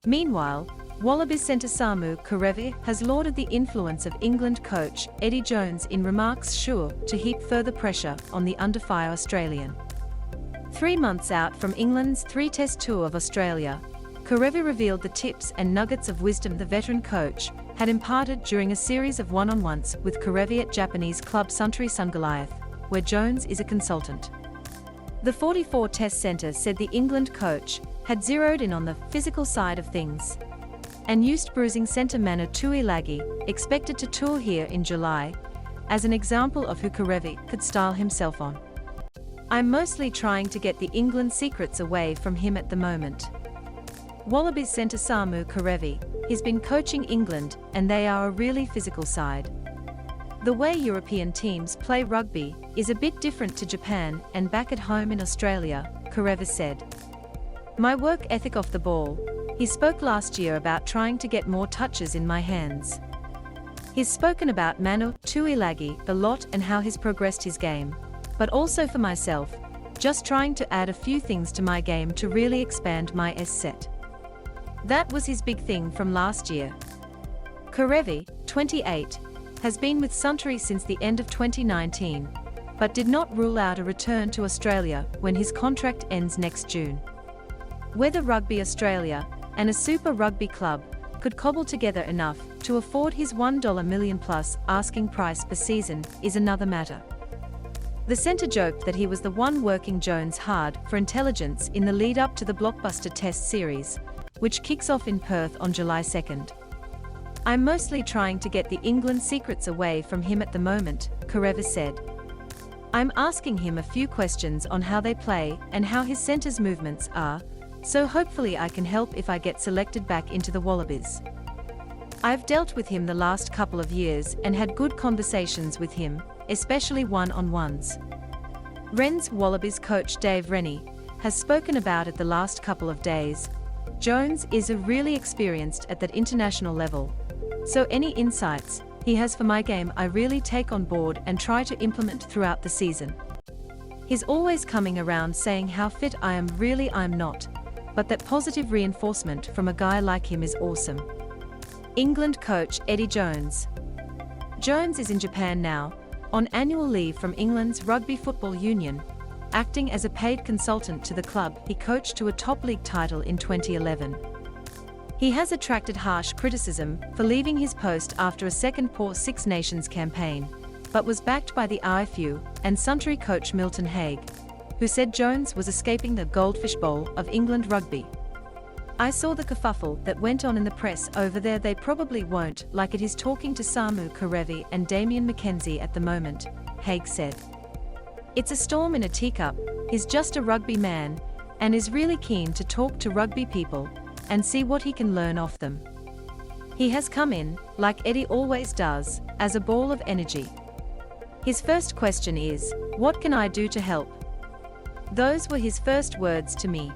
Meanwhile, Wallabies centre Sam Kerevey has lauded the influence of England coach Eddie Jones in remarks sure to heap further pressure on the under-fire Australian. 3 months out from England's 3-test tour of Australia, Kerevey revealed the tips and nuggets of wisdom the veteran coach had imparted during a series of one-on-ones with Kerevey at Japanese club Suntory Sungoliath, where Jones is a consultant. The 44-test centre said the England coach had zeroed in on the physical side of things and used bruising centre Manu Tuilagi, expected to tour here in July, as an example of who Kerevey could style himself on. "I'm mostly trying to get the England secrets away from him at the moment. Wallabies centre Sam Kerevey, he's been coaching England and they are a really physical side. The way European teams play rugby is a bit different to Japan and back at home in Australia," Kerevey said. "My work ethic off the ball. He spoke last year about trying to get more touches in my hands. He's spoken about Manu Tuilagi a lot and how he's progressed his game, but also for myself, just trying to add a few things to my game to really expand my set. That was his big thing from last year." Kerevey, 28, has been with Suntory since the end of 2019, but did not rule out a return to Australia when his contract ends next June. Whether Rugby Australia and a Super Rugby club could cobble together enough to afford his $1 million plus asking price per season is another matter. The centre joked that he was the one working Jones hard for intelligence in the lead-up to the blockbuster Test series, which kicks off in Perth on July 2nd. "I'm mostly trying to get the England secrets away from him at the moment," Kerevi said. "I'm asking him a few questions on how they play and how his centre's movements are, so hopefully I can help if I get selected back into the Wallabies. I've dealt with him the last couple of years and had good conversations with him, especially one-on-ones." Wren's Wallabies coach Dave Rennie has spoken about it the last couple of days. "Jones is really experienced at that international level, so any insights he has for my game I really take on board and try to implement throughout the season. He's always coming around saying how fit I am, really I'm not, but that positive reinforcement from a guy like him is awesome." England coach Eddie Jones. Jones is in Japan now, on annual leave from England's Rugby Football Union, acting as a paid consultant to the club he coached to a top league title in 2011. He has attracted harsh criticism for leaving his post after a second poor Six Nations campaign, but was backed by the IFU and Suntory coach Milton Haig, who said Jones was escaping the Goldfish Bowl of England rugby. "I saw the kerfuffle that went on in the press over there. They probably won't like it. He's talking to Sam Kerevey and Damien McKenzie at the moment," Haig said. "It's a storm in a teacup. He's just a rugby man and is really keen to talk to rugby people and see what he can learn off them. He has come in, like Eddie always does, as a ball of energy. His first question is, 'What can I do to help?' Those were his first words to me.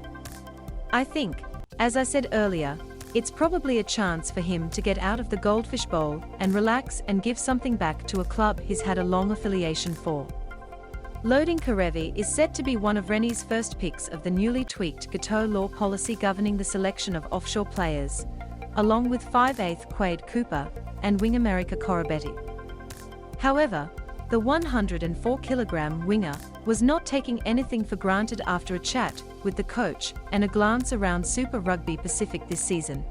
I think, as I said earlier, it's probably a chance for him to get out of the Goldfish Bowl and relax and give something back to a club he's had a long affiliation for." Loading Kerevi is set to be one of Rennie's first picks of the newly tweaked Gateau law policy governing the selection of offshore players, along with 5/8 Quade Cooper and wing America Corabetti. However, the 104-kilogram winger was not taking anything for granted after a chat with the coach and a glance around Super Rugby Pacific this season.